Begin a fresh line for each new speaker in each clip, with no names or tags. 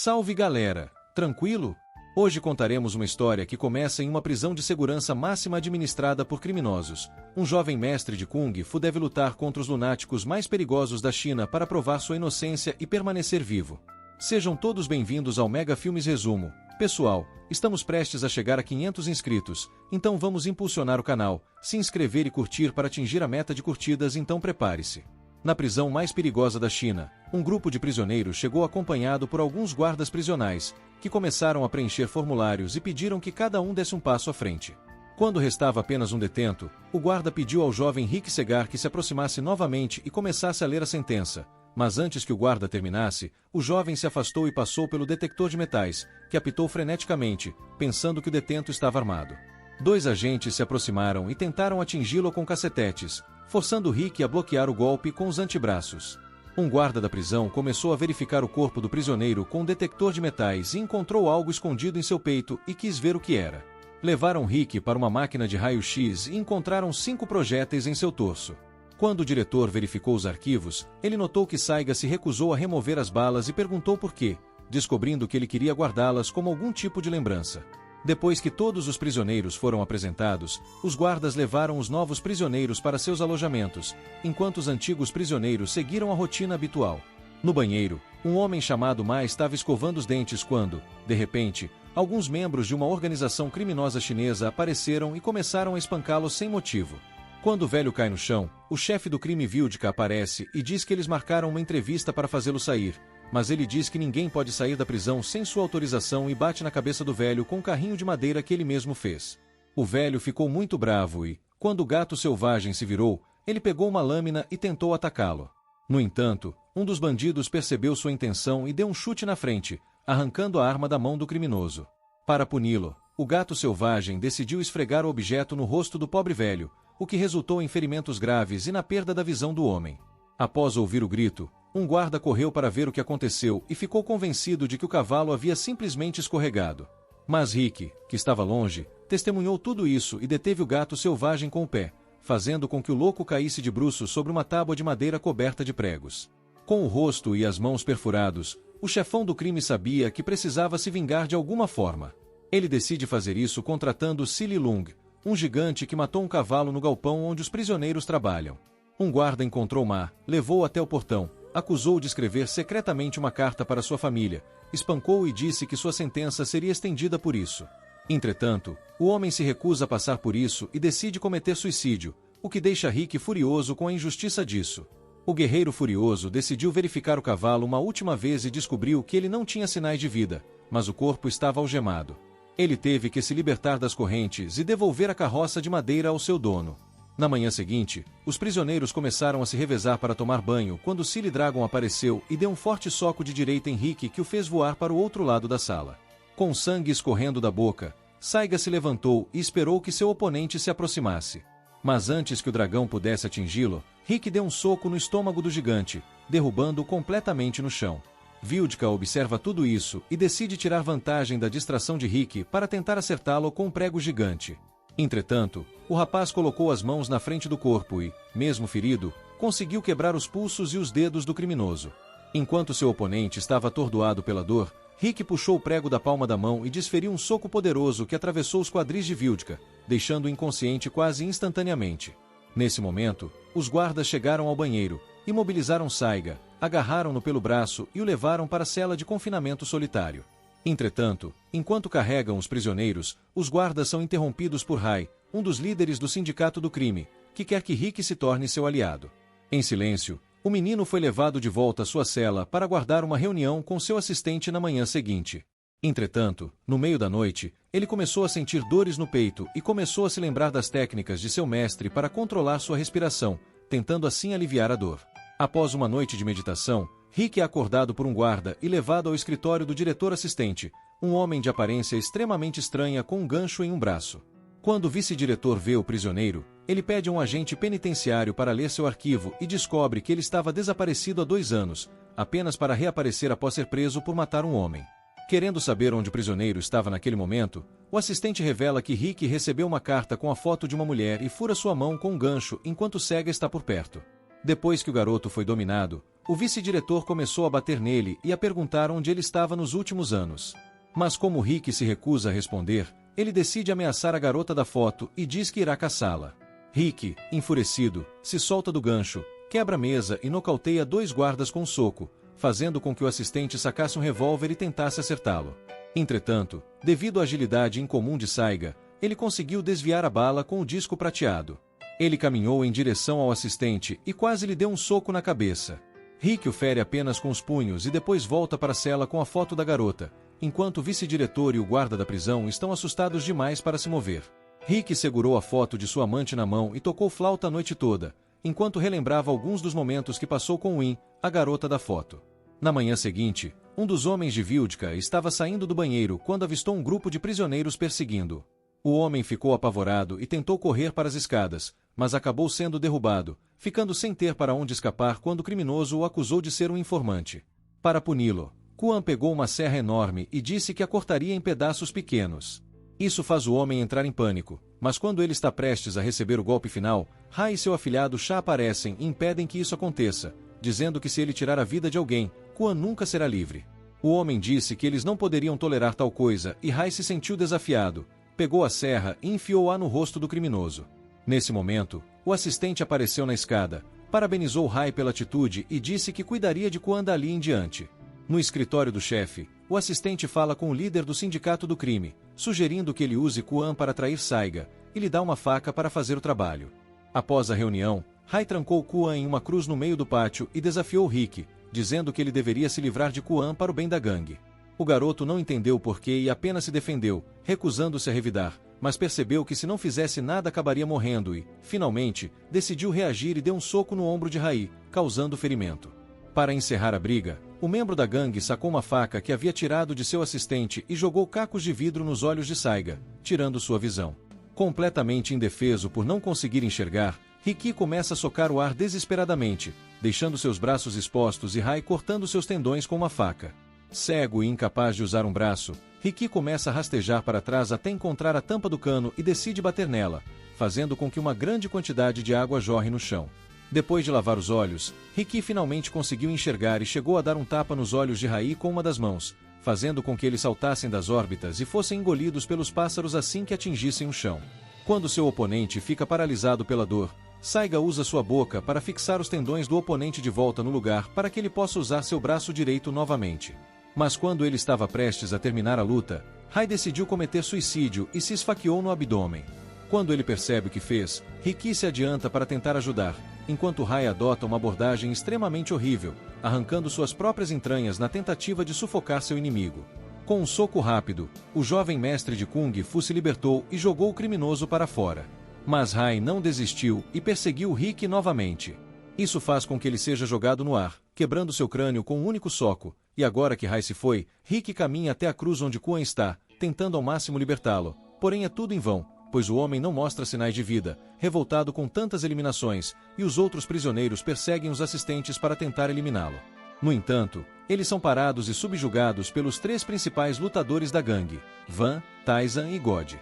Salve galera, tranquilo? Hoje contaremos uma história que começa em uma prisão de segurança máxima administrada por criminosos. Um jovem mestre de Kung Fu deve lutar contra os lunáticos mais perigosos da China para provar sua inocência e permanecer vivo. Sejam todos bem-vindos ao Mega Filmes Resumo. Pessoal, estamos prestes a chegar a 500 inscritos, então vamos impulsionar o canal, se inscrever e curtir para atingir a meta de curtidas, então prepare-se. Na prisão mais perigosa da China, um grupo de prisioneiros chegou acompanhado por alguns guardas prisionais, que começaram a preencher formulários e pediram que cada um desse um passo à frente. Quando restava apenas um detento, o guarda pediu ao jovem Rick Segar que se aproximasse novamente e começasse a ler a sentença, mas antes que o guarda terminasse, o jovem se afastou e passou pelo detector de metais, que apitou freneticamente, pensando que o detento estava armado. Dois agentes se aproximaram e tentaram atingi-lo com cacetetes, forçando Rick a bloquear o golpe com os antebraços. Um guarda da prisão começou a verificar o corpo do prisioneiro com um detector de metais e encontrou algo escondido em seu peito e quis ver o que era. Levaram Rick para uma máquina de raio-x e encontraram 5 projéteis em seu torso. Quando o diretor verificou os arquivos, ele notou que Saiga se recusou a remover as balas e perguntou por quê, descobrindo que ele queria guardá-las como algum tipo de lembrança. Depois que todos os prisioneiros foram apresentados, os guardas levaram os novos prisioneiros para seus alojamentos, enquanto os antigos prisioneiros seguiram a rotina habitual. No banheiro, um homem chamado Ma estava escovando os dentes quando, de repente, alguns membros de uma organização criminosa chinesa apareceram e começaram a espancá-lo sem motivo. Quando o velho cai no chão, o chefe do crime Vildka aparece e diz que eles marcaram uma entrevista para fazê-lo sair, mas ele diz que ninguém pode sair da prisão sem sua autorização e bate na cabeça do velho com um carrinho de madeira que ele mesmo fez. O velho ficou muito bravo e, quando o gato selvagem se virou, ele pegou uma lâmina e tentou atacá-lo. No entanto, um dos bandidos percebeu sua intenção e deu um chute na frente, arrancando a arma da mão do criminoso. Para puni-lo, o gato selvagem decidiu esfregar o objeto no rosto do pobre velho, o que resultou em ferimentos graves e na perda da visão do homem. Após ouvir o grito, um guarda correu para ver o que aconteceu e ficou convencido de que o cavalo havia simplesmente escorregado. Mas Rick, que estava longe, testemunhou tudo isso e deteve o gato selvagem com o pé, fazendo com que o louco caísse de bruços sobre uma tábua de madeira coberta de pregos. Com o rosto e as mãos perfurados, o chefão do crime sabia que precisava se vingar de alguma forma. Ele decide fazer isso contratando Silly Lung, um gigante que matou um cavalo no galpão onde os prisioneiros trabalham. Um guarda encontrou Ma, levou-o até o portão, acusou-o de escrever secretamente uma carta para sua família, espancou-o e disse que sua sentença seria estendida por isso. Entretanto, o homem se recusa a passar por isso e decide cometer suicídio, o que deixa Rick furioso com a injustiça disso. O guerreiro furioso decidiu verificar o cavalo uma última vez e descobriu que ele não tinha sinais de vida, mas o corpo estava algemado. Ele teve que se libertar das correntes e devolver a carroça de madeira ao seu dono. Na manhã seguinte, os prisioneiros começaram a se revezar para tomar banho quando Silly Dragon apareceu e deu um forte soco de direita em Rick que o fez voar para o outro lado da sala. Com sangue escorrendo da boca, Saiga se levantou e esperou que seu oponente se aproximasse. Mas antes que o dragão pudesse atingi-lo, Rick deu um soco no estômago do gigante, derrubando-o completamente no chão. Vildka observa tudo isso e decide tirar vantagem da distração de Rick para tentar acertá-lo com um prego gigante. Entretanto, o rapaz colocou as mãos na frente do corpo e, mesmo ferido, conseguiu quebrar os pulsos e os dedos do criminoso. Enquanto seu oponente estava atordoado pela dor, Rick puxou o prego da palma da mão e desferiu um soco poderoso que atravessou os quadris de Vildka, deixando-o inconsciente quase instantaneamente. Nesse momento, os guardas chegaram ao banheiro, imobilizaram Saiga, agarraram-no pelo braço e o levaram para a cela de confinamento solitário. Entretanto, enquanto carregam os prisioneiros, os guardas são interrompidos por Rai, um dos líderes do sindicato do crime, que quer que Rick se torne seu aliado. Em silêncio, o menino foi levado de volta à sua cela para aguardar uma reunião com seu assistente na manhã seguinte. Entretanto, no meio da noite, ele começou a sentir dores no peito e começou a se lembrar das técnicas de seu mestre para controlar sua respiração, tentando assim aliviar a dor. Após uma noite de meditação, Rick é acordado por um guarda e levado ao escritório do diretor assistente, um homem de aparência extremamente estranha com um gancho em um braço. Quando o vice-diretor vê o prisioneiro, ele pede a um agente penitenciário para ler seu arquivo e descobre que ele estava desaparecido há 2 anos, apenas para reaparecer após ser preso por matar um homem. Querendo saber onde o prisioneiro estava naquele momento, o assistente revela que Rick recebeu uma carta com a foto de uma mulher e fura sua mão com um gancho enquanto Sega está por perto. Depois que o garoto foi dominado, O vice-diretor começou a bater nele e a perguntar onde ele estava nos últimos anos. Mas como Rick se recusa a responder, ele decide ameaçar a garota da foto e diz que irá caçá-la. Rick, enfurecido, se solta do gancho, quebra a mesa e nocauteia 2 guardas com um soco, fazendo com que o assistente sacasse um revólver e tentasse acertá-lo. Entretanto, devido à agilidade incomum de Saiga, ele conseguiu desviar a bala com o disco prateado. Ele caminhou em direção ao assistente e quase lhe deu um soco na cabeça. Rick o fere apenas com os punhos e depois volta para a cela com a foto da garota, enquanto o vice-diretor e o guarda da prisão estão assustados demais para se mover. Rick segurou a foto de sua amante na mão e tocou flauta a noite toda, enquanto relembrava alguns dos momentos que passou com Win, a garota da foto. Na manhã seguinte, um dos homens de Vildka estava saindo do banheiro quando avistou um grupo de prisioneiros perseguindo. O homem ficou apavorado e tentou correr para as escadas, mas acabou sendo derrubado, ficando sem ter para onde escapar quando o criminoso o acusou de ser um informante. Para puni-lo, Kuan pegou uma serra enorme e disse que a cortaria em pedaços pequenos. Isso faz o homem entrar em pânico, mas quando ele está prestes a receber o golpe final, Hai e seu afilhado Sha aparecem e impedem que isso aconteça, dizendo que se ele tirar a vida de alguém, Kuan nunca será livre. O homem disse que eles não poderiam tolerar tal coisa e Hai se sentiu desafiado, pegou a serra e enfiou-a no rosto do criminoso. Nesse momento, o assistente apareceu na escada, parabenizou Hai pela atitude e disse que cuidaria de Kuan dali em diante. No escritório do chefe, o assistente fala com o líder do sindicato do crime, sugerindo que ele use Kuan para trair Saiga, e lhe dá uma faca para fazer o trabalho. Após a reunião, Hai trancou Kuan em uma cruz no meio do pátio e desafiou Rick, dizendo que ele deveria se livrar de Kuan para o bem da gangue. O garoto não entendeu o porquê e apenas se defendeu, recusando-se a revidar, mas percebeu que se não fizesse nada acabaria morrendo e, finalmente, decidiu reagir e deu um soco no ombro de Hai, causando ferimento. Para encerrar a briga, o membro da gangue sacou uma faca que havia tirado de seu assistente e jogou cacos de vidro nos olhos de Saiga, tirando sua visão. Completamente indefeso por não conseguir enxergar, Rick começa a socar o ar desesperadamente, deixando seus braços expostos e Hai cortando seus tendões com uma faca. Cego e incapaz de usar um braço, Rick começa a rastejar para trás até encontrar a tampa do cano e decide bater nela, fazendo com que uma grande quantidade de água jorre no chão. Depois de lavar os olhos, Rick finalmente conseguiu enxergar e chegou a dar um tapa nos olhos de Hai com uma das mãos, fazendo com que eles saltassem das órbitas e fossem engolidos pelos pássaros assim que atingissem o chão. Quando seu oponente fica paralisado pela dor, Saiga usa sua boca para fixar os tendões do oponente de volta no lugar para que ele possa usar seu braço direito novamente. Mas quando ele estava prestes a terminar a luta, Hai decidiu cometer suicídio e se esfaqueou no abdômen. Quando ele percebe o que fez, Rick se adianta para tentar ajudar, enquanto Hai adota uma abordagem extremamente horrível, arrancando suas próprias entranhas na tentativa de sufocar seu inimigo. Com um soco rápido, o jovem mestre de Kung Fu se libertou e jogou o criminoso para fora. Mas Hai não desistiu e perseguiu Rick novamente. Isso faz com que ele seja jogado no ar, quebrando seu crânio com um único soco, e agora que Hai se foi, Rick caminha até a cruz onde Kuan está, tentando ao máximo libertá-lo, porém é tudo em vão, pois o homem não mostra sinais de vida, revoltado com tantas eliminações, e os outros prisioneiros perseguem os assistentes para tentar eliminá-lo. No entanto, eles são parados e subjugados pelos 3 principais lutadores da gangue, Van, Taizan e God.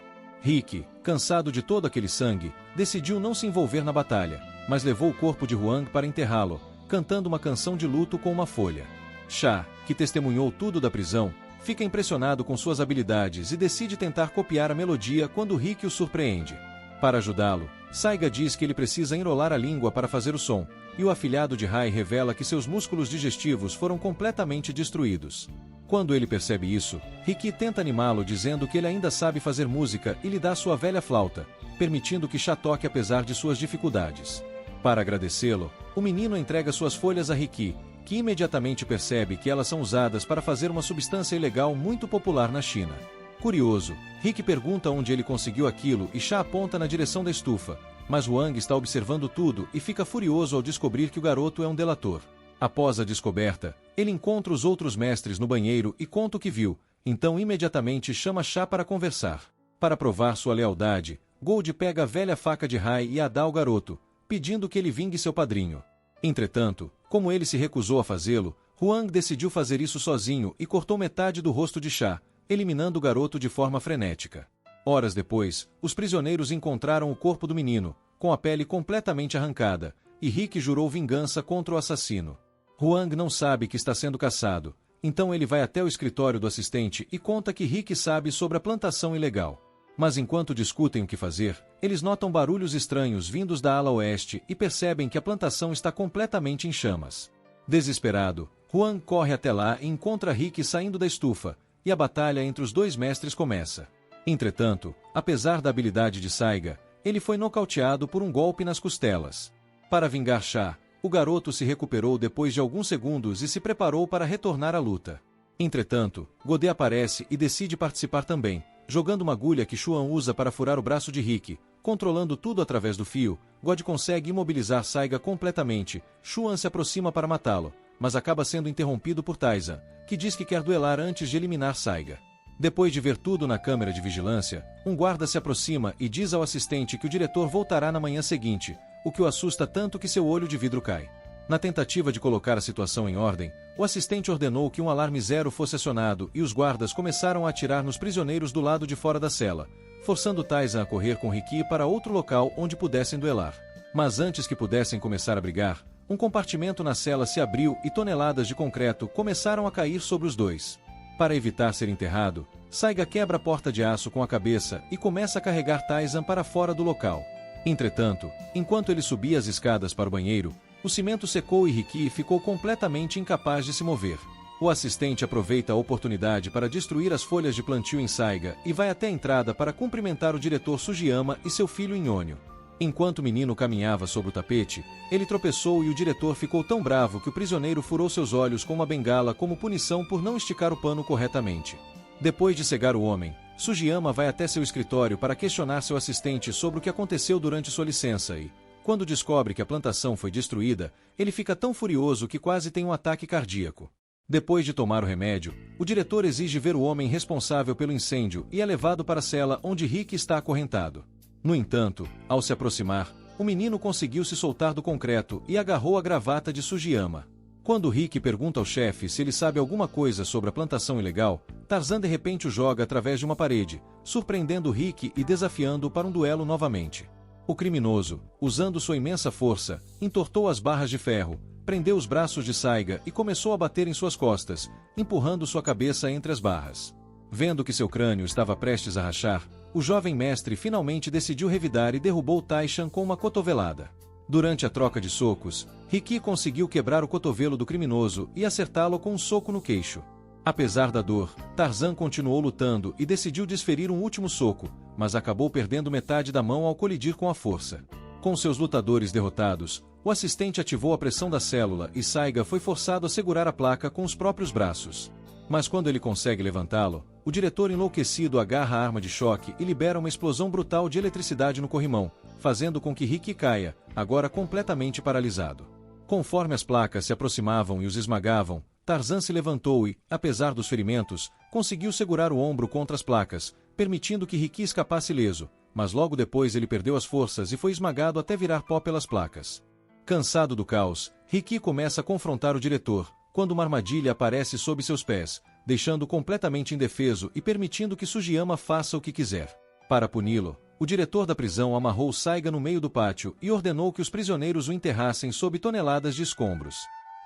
Rick, cansado de todo aquele sangue, decidiu não se envolver na batalha, mas levou o corpo de Huang para enterrá-lo, cantando uma canção de luto com uma folha. Sha, que testemunhou tudo da prisão, fica impressionado com suas habilidades e decide tentar copiar a melodia quando Rick o surpreende. Para ajudá-lo, Saiga diz que ele precisa enrolar a língua para fazer o som, e o afilhado de Hai revela que seus músculos digestivos foram completamente destruídos. Quando ele percebe isso, Rick tenta animá-lo dizendo que ele ainda sabe fazer música e lhe dá sua velha flauta, permitindo que Sha toque apesar de suas dificuldades. Para agradecê-lo, o menino entrega suas folhas a Rick, que imediatamente percebe que elas são usadas para fazer uma substância ilegal muito popular na China. Curioso, Rick pergunta onde ele conseguiu aquilo e Sha aponta na direção da estufa, mas Wang está observando tudo e fica furioso ao descobrir que o garoto é um delator. Após a descoberta, ele encontra os outros mestres no banheiro e conta o que viu, então imediatamente chama Sha para conversar. Para provar sua lealdade, Gold pega a velha faca de Hai e a dá ao garoto, pedindo que ele vingue seu padrinho. Entretanto, como ele se recusou a fazê-lo, Huang decidiu fazer isso sozinho e cortou metade do rosto de Sha, eliminando o garoto de forma frenética. Horas depois, os prisioneiros encontraram o corpo do menino, com a pele completamente arrancada, e Rick jurou vingança contra o assassino. Huang não sabe que está sendo caçado, então ele vai até o escritório do assistente e conta que Rick sabe sobre a plantação ilegal. Mas enquanto discutem o que fazer, eles notam barulhos estranhos vindos da ala oeste e percebem que a plantação está completamente em chamas. Desesperado, Huang corre até lá e encontra Rick saindo da estufa, e a batalha entre os dois mestres começa. Entretanto, apesar da habilidade de Saiga, ele foi nocauteado por um golpe nas costelas. Para vingar Sha, o garoto se recuperou depois de alguns segundos e se preparou para retornar à luta. Entretanto, Godé aparece e decide participar também, jogando uma agulha que Xuan usa para furar o braço de Rick. Controlando tudo através do fio, God consegue imobilizar Saiga completamente. Xuan se aproxima para matá-lo, mas acaba sendo interrompido por Taizan, que diz que quer duelar antes de eliminar Saiga. Depois de ver tudo na câmera de vigilância, um guarda se aproxima e diz ao assistente que o diretor voltará na manhã seguinte, o que o assusta tanto que seu olho de vidro cai. Na tentativa de colocar a situação em ordem, o assistente ordenou que um alarme zero fosse acionado e os guardas começaram a atirar nos prisioneiros do lado de fora da cela, forçando Taizan a correr com Ricky para outro local onde pudessem duelar. Mas antes que pudessem começar a brigar, um compartimento na cela se abriu e toneladas de concreto começaram a cair sobre os dois. Para evitar ser enterrado, Saiga quebra a porta de aço com a cabeça e começa a carregar Taizan para fora do local. Entretanto, enquanto ele subia as escadas para o banheiro, o cimento secou e Ricky ficou completamente incapaz de se mover. O assistente aproveita a oportunidade para destruir as folhas de plantio em Saiga e vai até a entrada para cumprimentar o diretor Sugiyama e seu filho Nhonho. Enquanto o menino caminhava sobre o tapete, ele tropeçou e o diretor ficou tão bravo que o prisioneiro furou seus olhos com uma bengala como punição por não esticar o pano corretamente. Depois de cegar o homem, Sugiyama vai até seu escritório para questionar seu assistente sobre o que aconteceu durante sua licença e, quando descobre que a plantação foi destruída, ele fica tão furioso que quase tem um ataque cardíaco. Depois de tomar o remédio, o diretor exige ver o homem responsável pelo incêndio e é levado para a cela onde Rick está acorrentado. No entanto, ao se aproximar, o menino conseguiu se soltar do concreto e agarrou a gravata de Sugiyama. Quando Rick pergunta ao chefe se ele sabe alguma coisa sobre a plantação ilegal, Tarzan de repente o joga através de uma parede, surpreendendo Rick e desafiando-o para um duelo novamente. O criminoso, usando sua imensa força, entortou as barras de ferro, prendeu os braços de Saiga e começou a bater em suas costas, empurrando sua cabeça entre as barras. Vendo que seu crânio estava prestes a rachar, o jovem mestre finalmente decidiu revidar e derrubou Taishan com uma cotovelada. Durante a troca de socos, Ricky conseguiu quebrar o cotovelo do criminoso e acertá-lo com um soco no queixo. Apesar da dor, Tarzan continuou lutando e decidiu desferir um último soco, mas acabou perdendo metade da mão ao colidir com a força. Com seus lutadores derrotados, o assistente ativou a pressão da célula e Saiga foi forçado a segurar a placa com os próprios braços. Mas quando ele consegue levantá-lo, o diretor enlouquecido agarra a arma de choque e libera uma explosão brutal de eletricidade no corrimão, fazendo com que Ricky caia, agora completamente paralisado. Conforme as placas se aproximavam e os esmagavam, Tarzan se levantou e, apesar dos ferimentos, conseguiu segurar o ombro contra as placas, permitindo que Ricky escapasse ileso, mas logo depois ele perdeu as forças e foi esmagado até virar pó pelas placas. Cansado do caos, Ricky começa a confrontar o diretor, quando uma armadilha aparece sob seus pés, deixando-o completamente indefeso e permitindo que Sugiyama faça o que quiser. Para puni-lo, o diretor da prisão amarrou Saiga no meio do pátio e ordenou que os prisioneiros o enterrassem sob toneladas de escombros.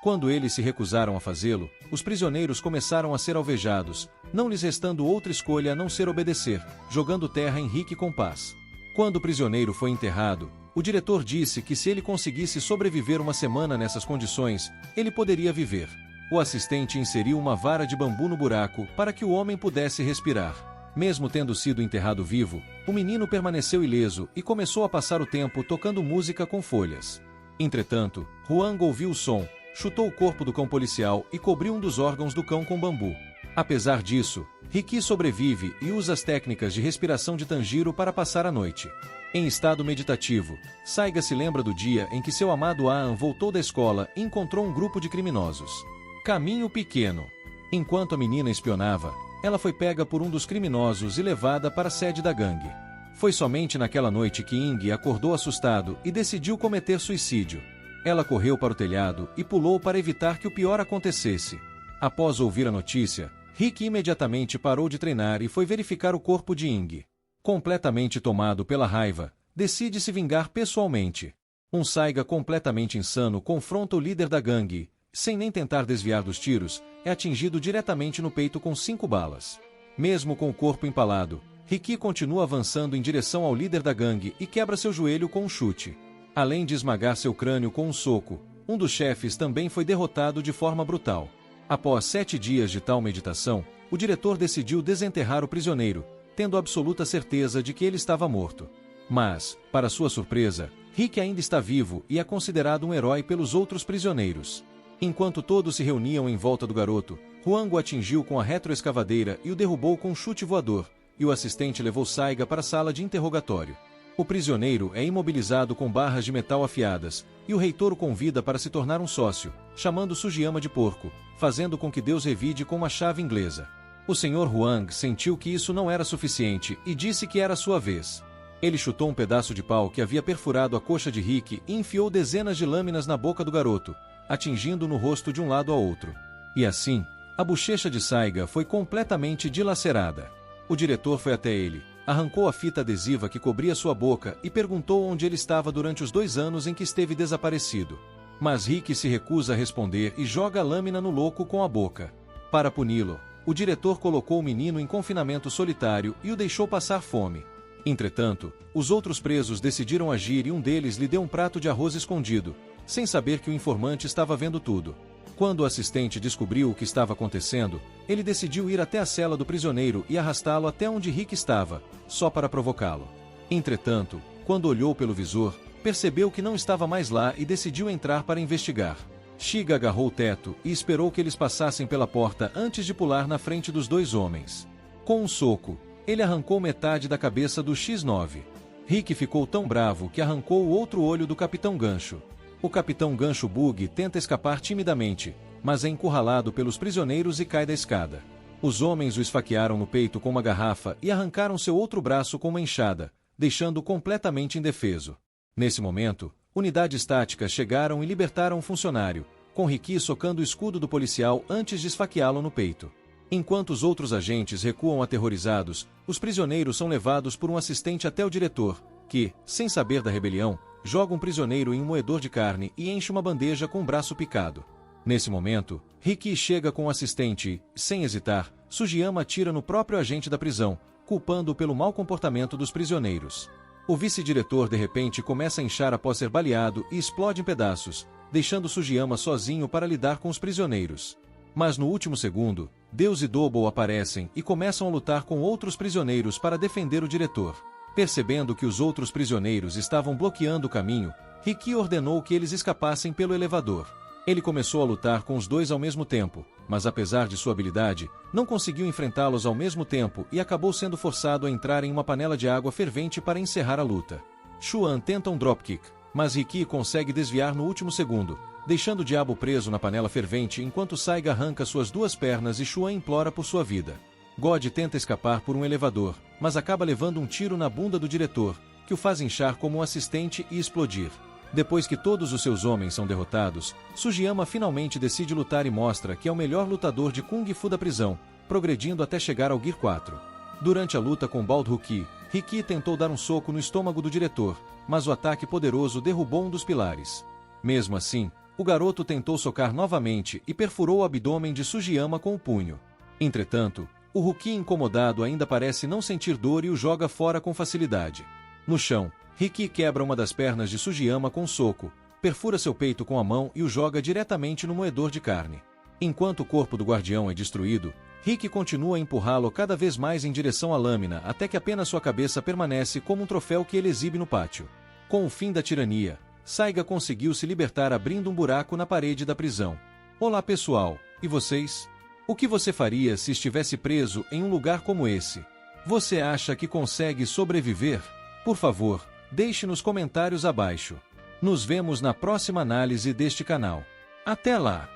Quando eles se recusaram a fazê-lo, os prisioneiros começaram a ser alvejados, não lhes restando outra escolha a não ser obedecer, jogando terra em Rick com paz. Quando o prisioneiro foi enterrado, o diretor disse que se ele conseguisse sobreviver uma semana nessas condições, ele poderia viver. O assistente inseriu uma vara de bambu no buraco para que o homem pudesse respirar. Mesmo tendo sido enterrado vivo, o menino permaneceu ileso e começou a passar o tempo tocando música com folhas. Entretanto, Huang ouviu o som, chutou o corpo do cão policial e cobriu um dos órgãos do cão com bambu. Apesar disso, Ricky sobrevive e usa as técnicas de respiração de Tanjiro para passar a noite. Em estado meditativo, Saiga se lembra do dia em que seu amado Aan voltou da escola e encontrou um grupo de criminosos. Caminho pequeno. Enquanto a menina espionava, ela foi pega por um dos criminosos e levada para a sede da gangue. Foi somente naquela noite que Ing acordou assustado e decidiu cometer suicídio. Ela correu para o telhado e pulou para evitar que o pior acontecesse. Após ouvir a notícia, Rick imediatamente parou de treinar e foi verificar o corpo de Ing. Completamente tomado pela raiva, decide se vingar pessoalmente. Um Saiga completamente insano confronta o líder da gangue, sem nem tentar desviar dos tiros, é atingido diretamente no peito com 5 balas. Mesmo com o corpo empalado, Ricky continua avançando em direção ao líder da gangue e quebra seu joelho com um chute. Além de esmagar seu crânio com um soco, um dos chefes também foi derrotado de forma brutal. Após 7 dias de tal meditação, o diretor decidiu desenterrar o prisioneiro, tendo absoluta certeza de que ele estava morto. Mas, para sua surpresa, Rick ainda está vivo e é considerado um herói pelos outros prisioneiros. Enquanto todos se reuniam em volta do garoto, Huang o atingiu com a retroescavadeira e o derrubou com um chute voador, e o assistente levou Saiga para a sala de interrogatório. O prisioneiro é imobilizado com barras de metal afiadas, e o reitor o convida para se tornar um sócio, chamando Sugiyama de porco, fazendo com que Deus revide com uma chave inglesa. O Sr. Huang sentiu que isso não era suficiente e disse que era sua vez. Ele chutou um pedaço de pau que havia perfurado a coxa de Rick e enfiou dezenas de lâminas na boca do garoto, atingindo no rosto de um lado ao outro. E assim, a bochecha de Saiga foi completamente dilacerada. O diretor foi até ele, arrancou a fita adesiva que cobria sua boca e perguntou onde ele estava durante os 2 anos em que esteve desaparecido. Mas Rick se recusa a responder e joga a lâmina no louco com a boca. Para puni-lo, o diretor colocou o menino em confinamento solitário e o deixou passar fome. Entretanto, os outros presos decidiram agir e um deles lhe deu um prato de arroz escondido, sem saber que o informante estava vendo tudo. Quando o assistente descobriu o que estava acontecendo, ele decidiu ir até a cela do prisioneiro e arrastá-lo até onde Rick estava, só para provocá-lo. Entretanto, quando olhou pelo visor, percebeu que não estava mais lá e decidiu entrar para investigar. Shiga agarrou o teto e esperou que eles passassem pela porta antes de pular na frente dos 2 homens. Com um soco, ele arrancou metade da cabeça do X9. Rick ficou tão bravo que arrancou o outro olho do Capitão Gancho. O Capitão Gancho Bug tenta escapar timidamente, mas é encurralado pelos prisioneiros e cai da escada. Os homens o esfaquearam no peito com uma garrafa e arrancaram seu outro braço com uma enxada, deixando-o completamente indefeso. Nesse momento, unidades táticas chegaram e libertaram o funcionário, com Ricky socando o escudo do policial antes de esfaqueá-lo no peito. Enquanto os outros agentes recuam aterrorizados, os prisioneiros são levados por um assistente até o diretor, que, sem saber da rebelião, joga um prisioneiro em um moedor de carne e enche uma bandeja com o braço picado. Nesse momento, Ricky chega com o assistente e, sem hesitar, Sugiyama atira no próprio agente da prisão, culpando-o pelo mau comportamento dos prisioneiros. O vice-diretor de repente começa a inchar após ser baleado e explode em pedaços, deixando Sugiyama sozinho para lidar com os prisioneiros. Mas no último segundo, Deus e Double aparecem e começam a lutar com outros prisioneiros para defender o diretor. Percebendo que os outros prisioneiros estavam bloqueando o caminho, Ricky ordenou que eles escapassem pelo elevador. Ele começou a lutar com os 2 ao mesmo tempo, mas apesar de sua habilidade, não conseguiu enfrentá-los ao mesmo tempo e acabou sendo forçado a entrar em uma panela de água fervente para encerrar a luta. Xuan tenta um dropkick, mas Ricky consegue desviar no último segundo, deixando o diabo preso na panela fervente enquanto Saiga arranca suas 2 pernas e Xuan implora por sua vida. God tenta escapar por um elevador, mas acaba levando um tiro na bunda do diretor, que o faz inchar como um assistente e explodir. Depois que todos os seus homens são derrotados, Sugiyama finalmente decide lutar e mostra que é o melhor lutador de Kung Fu da prisão, progredindo até chegar ao Gear 4. Durante a luta com Bald Huki, Ricky tentou dar um soco no estômago do diretor, mas o ataque poderoso derrubou um dos pilares. Mesmo assim, o garoto tentou socar novamente e perfurou o abdômen de Sugiyama com o punho. Entretanto, o Huki incomodado ainda parece não sentir dor e o joga fora com facilidade. No chão, Ricky quebra uma das pernas de Sugiyama com um soco, perfura seu peito com a mão e o joga diretamente no moedor de carne. Enquanto o corpo do guardião é destruído, Rick continua a empurrá-lo cada vez mais em direção à lâmina até que apenas sua cabeça permanece como um troféu que ele exibe no pátio. Com o fim da tirania, Saiga conseguiu se libertar abrindo um buraco na parede da prisão. Olá pessoal, e vocês? O que você faria se estivesse preso em um lugar como esse? Você acha que consegue sobreviver? Por favor, deixe nos comentários abaixo. Nos vemos na próxima análise deste canal. Até lá!